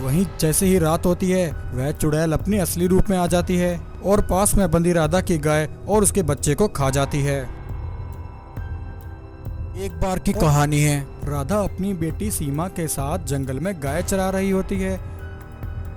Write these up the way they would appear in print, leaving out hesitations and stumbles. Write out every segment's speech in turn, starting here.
वहीं जैसे ही रात होती है वह चुड़ैल अपने असली रूप में आ जाती है और पास में बंधी राधा की गाय और उसके बच्चे को खा जाती है। एक बार की कहानी है। राधा अपनी बेटी सीमा के साथ जंगल में गाय चरा रही होती है।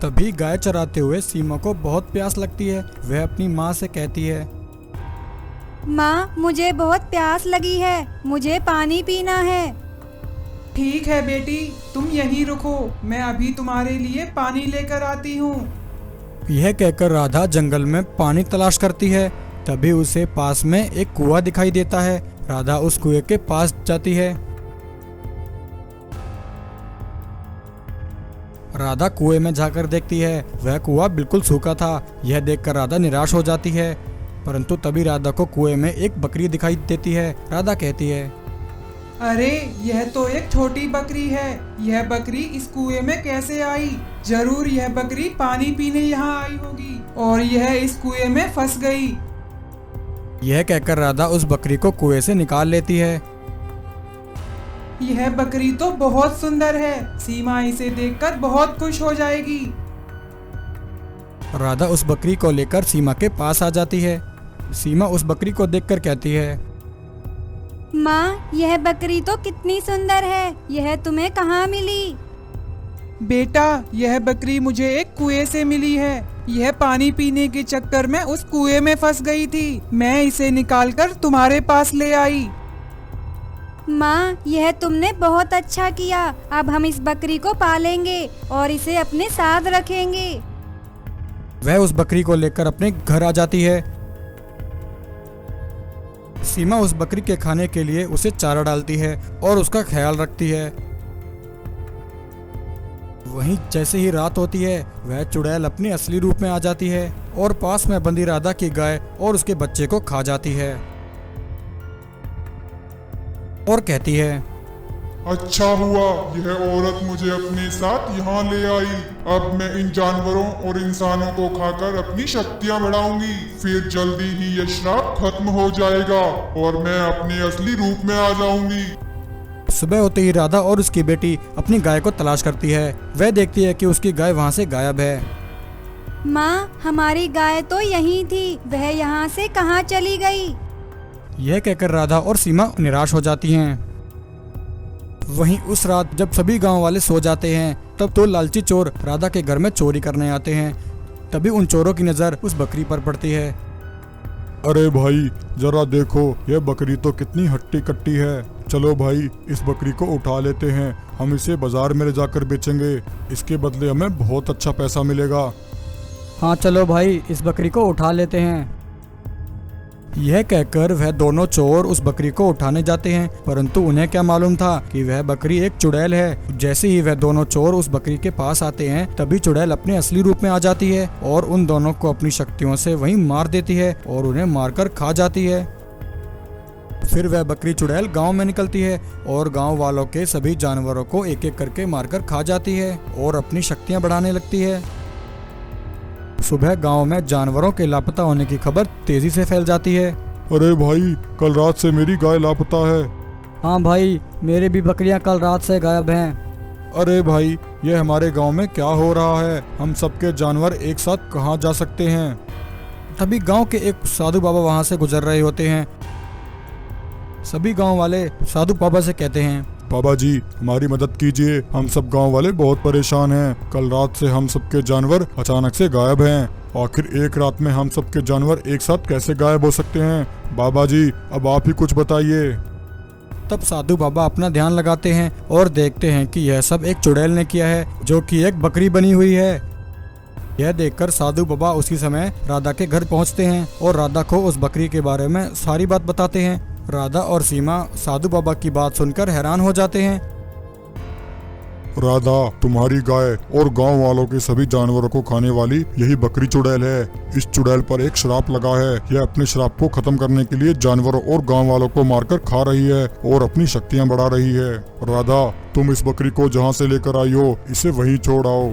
तभी गाय चराते हुए सीमा को बहुत प्यास लगती है। वह अपनी माँ से कहती है, माँ, मुझे बहुत प्यास लगी है, मुझे पानी पीना है। ठीक है बेटी, तुम यहीं रुको, मैं अभी तुम्हारे लिए पानी लेकर आती हूँ। यह कहकर राधा जंगल में पानी तलाश करती है। तभी उसे पास में एक कुआं दिखाई देता है। राधा उस कुएं के पास जाती है। राधा कुएं में जाकर देखती है, वह कुआं बिल्कुल सूखा था। यह देखकर राधा निराश हो जाती है। परंतु तभी राधा को कुएं में एक बकरी दिखाई देती है। राधा कहती है, अरे यह तो एक छोटी बकरी है, यह बकरी इस कुएं में कैसे आई? जरूर यह बकरी पानी पीने यहाँ आई होगी और यह इस कुएं में फंस गई। यह कहकर राधा उस बकरी को कुएं से निकाल लेती है। यह बकरी तो बहुत सुंदर है, सीमा इसे देखकर बहुत खुश हो जाएगी। राधा उस बकरी को लेकर सीमा के पास आ जाती है। सीमा उस बकरी को देखकर कहती है, माँ, यह बकरी तो कितनी सुंदर है, यह तुम्हें कहाँ मिली? बेटा, यह बकरी मुझे एक कुएं से मिली है। यह पानी पीने के चक्कर में उस कुएं में फंस गई थी। मैं इसे निकालकर तुम्हारे पास ले आई। माँ, यह तुमने बहुत अच्छा किया। अब हम इस बकरी को पालेंगे और इसे अपने साथ रखेंगे। वह उस बकरी को लेकर अपने घर आ जाती है। सीमा उस बकरी के खाने के लिए उसे चारा डालती है और उसका ख्याल रखती है। वहीं जैसे ही रात होती है वह चुड़ैल अपने असली रूप में आ जाती है और पास में बंधी राधा की गाय और उसके बच्चे को खा जाती है और कहती है, अच्छा हुआ यह औरत मुझे अपने साथ यहाँ ले आई। अब मैं इन जानवरों और इंसानों को खाकर अपनी शक्तियाँ बढ़ाऊंगी। फिर जल्दी ही यह श्राप खत्म हो जाएगा और मैं अपने असली रूप में आ जाऊंगी। सुबह होते ही राधा और उसकी बेटी अपनी गाय को तलाश करती है। वह देखती है कि उसकी गाय वहाँ से गायब है। माँ, हमारी गाय तो यहीं थी, वह यहाँ से कहाँ चली गई? यह कहकर राधा और सीमा निराश हो जाती हैं। वहीं उस रात जब सभी गांव वाले सो जाते हैं तब दो लालची चोर राधा के घर में चोरी करने आते हैं। तभी उन चोरों की नजर उस बकरी पर पड़ती है। अरे भाई, जरा देखो, यह बकरी तो कितनी हट्टी कट्टी है। चलो भाई, इस बकरी को उठा लेते हैं, हम इसे बाजार में ले जाकर बेचेंगे। इसके बदले हमें बहुत अच्छा पैसा मिलेगा। हाँ चलो भाई, इस बकरी को उठा लेते हैं। यह कहकर वह दोनों चोर उस बकरी को उठाने जाते हैं, परंतु उन्हें क्या मालूम था कि वह बकरी एक चुड़ैल है। जैसे ही वह दोनों चोर उस बकरी के पास आते हैं तभी चुड़ैल अपने असली रूप में आ जाती है और उन दोनों को अपनी शक्तियों से वहीं मार देती है और उन्हें मारकर खा जाती है। फिर वह बकरी चुड़ैल गांव में निकलती है और गांव वालों के सभी जानवरों को एक एक करके मारकर खा जाती है और अपनी शक्तियां बढ़ाने लगती है। सुबह गांव में जानवरों के लापता होने की खबर तेजी से फैल जाती है। अरे भाई, कल रात से मेरी गाय लापता है। हाँ भाई, मेरी भी बकरियां कल रात से गायब हैं। अरे भाई, ये हमारे गांव में क्या हो रहा है? हम सबके जानवर एक साथ कहाँ जा सकते हैं? तभी गांव के एक साधु बाबा वहां से गुजर रहे होते हैं। सभी गांव वाले साधु बाबा से कहते हैं, बाबा जी, हमारी मदद कीजिए, हम सब गांव वाले बहुत परेशान हैं। कल रात से हम सबके जानवर अचानक से गायब हैं। आखिर एक रात में हम सबके जानवर एक साथ कैसे गायब हो सकते हैं? बाबा जी, अब आप ही कुछ बताइए। तब साधु बाबा अपना ध्यान लगाते हैं और देखते हैं कि यह सब एक चुड़ैल ने किया है जो कि एक बकरी बनी हुई है। यह देखकर साधु बाबा उसी समय राधा के घर पहुंचते हैं और राधा को उस बकरी के बारे में सारी बात बताते हैं। राधा और सीमा साधु बाबा की बात सुनकर हैरान हो जाते हैं। राधा, तुम्हारी गाय और गांव वालों के सभी जानवरों को खाने वाली यही बकरी चुड़ैल है। इस चुड़ैल पर एक श्राप लगा है। यह अपने श्राप को खत्म करने के लिए जानवरों और गांव वालों को मारकर खा रही है और अपनी शक्तियां बढ़ा रही है। राधा, तुम इस बकरी को जहां से लेकर आई हो, इसे वहीं छोड़ आओ।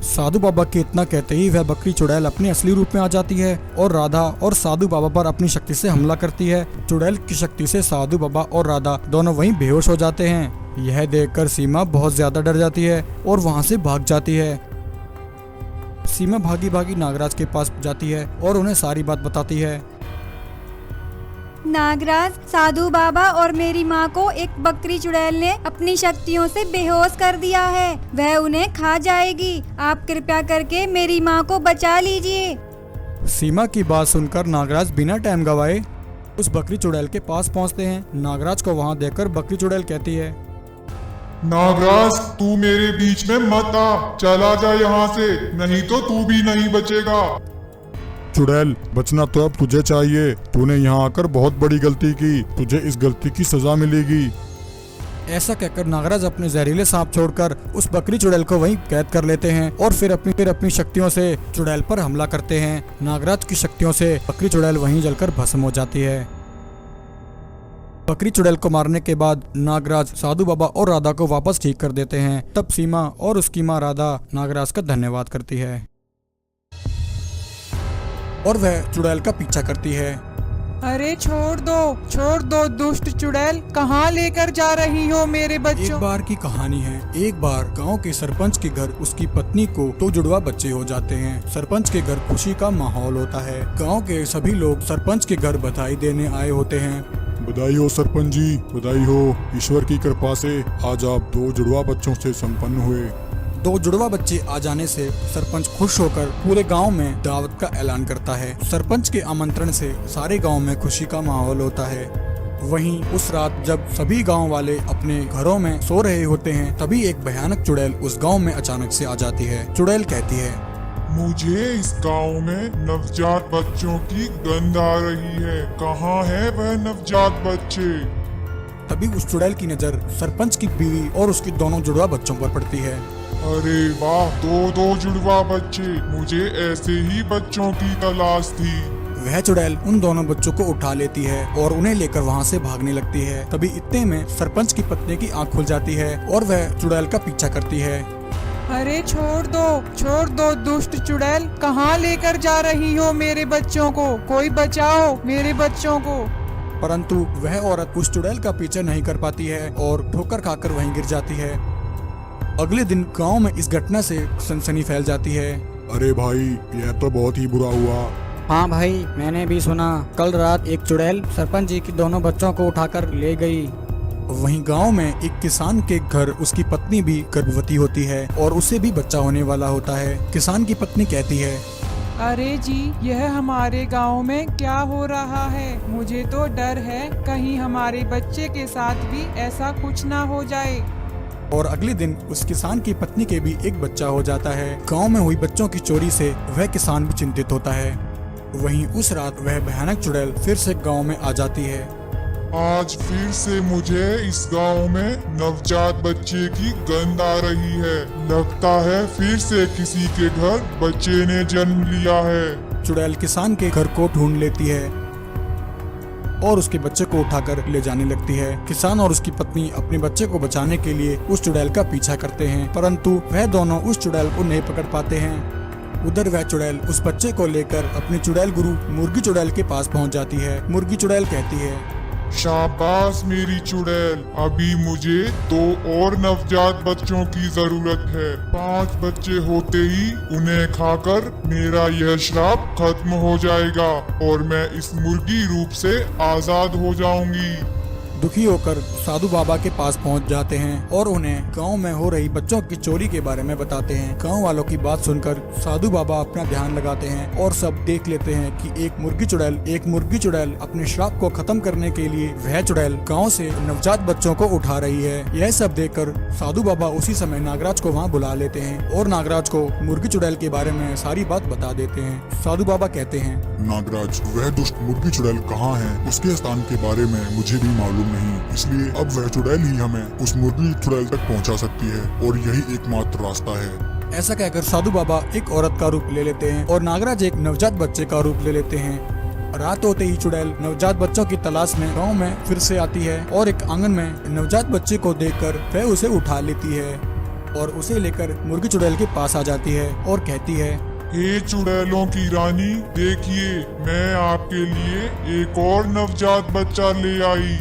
साधु बाबा के इतना कहते ही वह बकरी चुड़ैल अपने असली रूप में आ जाती है और राधा और साधु बाबा पर अपनी शक्ति से हमला करती है। चुड़ैल की शक्ति से साधु बाबा और राधा दोनों वहीं बेहोश हो जाते हैं। यह देखकर सीमा बहुत ज्यादा डर जाती है और वहाँ से भाग जाती है। सीमा भागी भागी नागराज के पास जाती है और उन्हें सारी बात बताती है। नागराज, साधु बाबा और मेरी माँ को एक बकरी चुड़ैल ने अपनी शक्तियों से बेहोश कर दिया है। वह उन्हें खा जाएगी। आप कृपया करके मेरी माँ को बचा लीजिए। सीमा की बात सुनकर नागराज बिना टाइम गवाए उस बकरी चुड़ैल के पास पहुंचते हैं। नागराज को वहां देखकर बकरी चुड़ैल कहती है, नागराज, तू मेरे बीच में मत आ, चला जा यहाँ से, नहीं तो तू भी नहीं बचेगा। चुड़ैल, बचना तो अब तुझे चाहिए। तूने यहाँ आकर बहुत बड़ी गलती की, तुझे इस गलती की सजा मिलेगी। ऐसा कहकर नागराज अपने जहरीले सांप छोड़कर उस बकरी चुड़ैल को वहीं कैद कर लेते हैं और फिर अपनी शक्तियों से चुड़ैल पर हमला करते हैं। नागराज की शक्तियों से बकरी चुड़ैल वहीं जलकर भस्म हो जाती है। बकरी चुड़ैल को मारने के बाद नागराज साधु बाबा और राधा को वापस ठीक कर देते हैं। तब सीमा और उसकी माँ राधा नागराज का धन्यवाद करती है और वह चुड़ैल का पीछा करती है। अरे छोड़ दो दुष्ट चुड़ैल, कहाँ लेकर जा रही हो मेरे बच्चों? एक बार की कहानी है। एक बार गांव के सरपंच के घर उसकी पत्नी को 2 जुड़वा बच्चे हो जाते हैं। सरपंच के घर खुशी का माहौल होता है। गांव के सभी लोग सरपंच के घर बधाई देने आए होते हैं। बधाई हो सरपंच जी, बधाई हो। ईश्वर की कृपा से आज आप 2 जुड़वा बच्चों से संपन्न हुए। 2 जुड़वा बच्चे आ जाने से सरपंच खुश होकर पूरे गांव में दावत का ऐलान करता है। सरपंच के आमंत्रण से सारे गांव में खुशी का माहौल होता है। वहीं उस रात जब सभी गांव वाले अपने घरों में सो रहे होते हैं, तभी एक भयानक चुड़ैल उस गांव में अचानक से आ जाती है। चुड़ैल कहती है, मुझे इस गांव में नवजात बच्चों की गंध आ रही है। कहाँ है वह नवजात बच्चे? तभी उस चुड़ैल की नजर सरपंच की बीवी और उसके दोनों जुड़वा बच्चों पर पड़ती है। अरे वाह, 2 जुड़वा बच्चे, मुझे ऐसे ही बच्चों की तलाश थी। वह चुड़ैल उन दोनों बच्चों को उठा लेती है और उन्हें लेकर वहां से भागने लगती है। तभी इतने में सरपंच की पत्नी की आंख खुल जाती है और वह चुड़ैल का पीछा करती है। अरे छोड़ दो दुष्ट चुड़ैल, कहाँ लेकर जा रही हो मेरे बच्चों को? कोई बचाओ मेरे बच्चों को। परंतु वह औरत उस चुड़ैल का पीछा नहीं कर पाती है और ठोकर खाकर वहीं गिर जाती है। अगले दिन गांव में इस घटना से सनसनी फैल जाती है। अरे भाई, यह तो बहुत ही बुरा हुआ। हाँ भाई, मैंने भी सुना। कल रात एक चुड़ैल सरपंच जी के दोनों बच्चों को उठाकर ले गई। वहीं गांव में एक किसान के घर उसकी पत्नी भी गर्भवती होती है और उसे भी बच्चा होने वाला होता है। किसान की पत्नी कहती है, अरे जी, यह हमारे गांव में क्या हो रहा है? मुझे तो डर है कहीं हमारे बच्चे के साथ भी ऐसा कुछ ना हो जाए। और अगले दिन उस किसान की पत्नी के भी एक बच्चा हो जाता है। गांव में हुई बच्चों की चोरी से वह किसान भी चिंतित होता है। वहीं उस रात वह भयानक चुड़ैल फिर से गांव में आ जाती है। आज फिर से मुझे इस गांव में नवजात बच्चे की गंध आ रही है। लगता है फिर से किसी के घर बच्चे ने जन्म लिया है। चुड़ैल किसान के घर को ढूंढ लेती है और उसके बच्चे को उठाकर ले जाने लगती है। किसान और उसकी पत्नी अपने बच्चे को बचाने के लिए उस चुड़ैल का पीछा करते हैं, परंतु वह दोनों उस चुड़ैल को नहीं पकड़ पाते हैं। उधर वह चुड़ैल उस बच्चे को लेकर अपने चुड़ैल गुरु मुर्गी चुड़ैल के पास पहुंच जाती है। मुर्गी चुड़ैल कहती है, शाबाश मेरी चुड़ैल, अभी मुझे 2 और नवजात बच्चों की जरूरत है। 5 बच्चे होते ही उन्हें खाकर मेरा यह श्राप खत्म हो जाएगा और मैं इस मुर्गी रूप से आजाद हो जाऊंगी। दुखी होकर साधु बाबा के पास पहुंच जाते हैं और उन्हें गांव में हो रही बच्चों की चोरी के बारे में बताते हैं। गांव वालों की बात सुनकर साधु बाबा अपना ध्यान लगाते हैं और सब देख लेते हैं कि एक मुर्गी चुड़ैल अपने श्राप को खत्म करने के लिए वह चुड़ैल गांव से नवजात बच्चों को उठा रही है। यह सब देखकर साधु बाबा उसी समय नागराज को वहाँ बुला लेते हैं और नागराज को मुर्गी चुड़ैल के बारे में सारी बात बता देते हैं। साधु बाबा कहते हैं, नागराज, वह दुष्ट मुर्गी चुड़ैल कहाँ है? उसके स्थान के बारे में मुझे भी मालूम नहीं, इसलिए अब वह चुड़ैल ही हमें उस मुर्गी चुड़ैल तक पहुंचा सकती है और यही एकमात्र रास्ता है। ऐसा कहकर साधु बाबा एक औरत का रूप ले लेते हैं और नागराज एक नवजात बच्चे का रूप ले लेते हैं। रात होते ही चुड़ैल नवजात बच्चों की तलाश में गांव में फिर से आती है और एक आंगन में नवजात बच्चे को देखकर वह उसे उठा लेती है और उसे लेकर मुर्गी चुड़ैल के पास आ जाती है और कहती है, हे चुड़ैलों की रानी, देखिए मैं आपके लिए एक और नवजात बच्चा ले आई।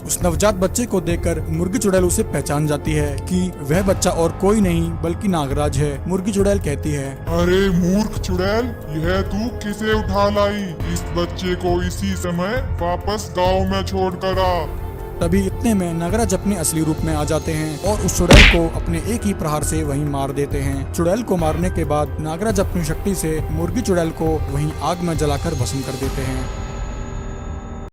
उस नवजात बच्चे को देखकर मुर्गी चुड़ैल उसे पहचान जाती है कि वह बच्चा और कोई नहीं बल्कि नागराज है। मुर्गी चुड़ैल कहती है, अरे मूर्ख चुड़ैल, यह तू किसे उठा लाई? इस बच्चे को इसी समय वापस गांव में छोड़ कर आ। तभी इतने में नागराज अपने असली रूप में आ जाते हैं और उस चुड़ैल को अपने एक ही प्रहार से वहीं मार देते हैं। चुड़ैल को मारने के बाद नागराज अपनी शक्ति से मुर्गी चुड़ैल को वहीं आग में जलाकर भस्म कर देते हैं।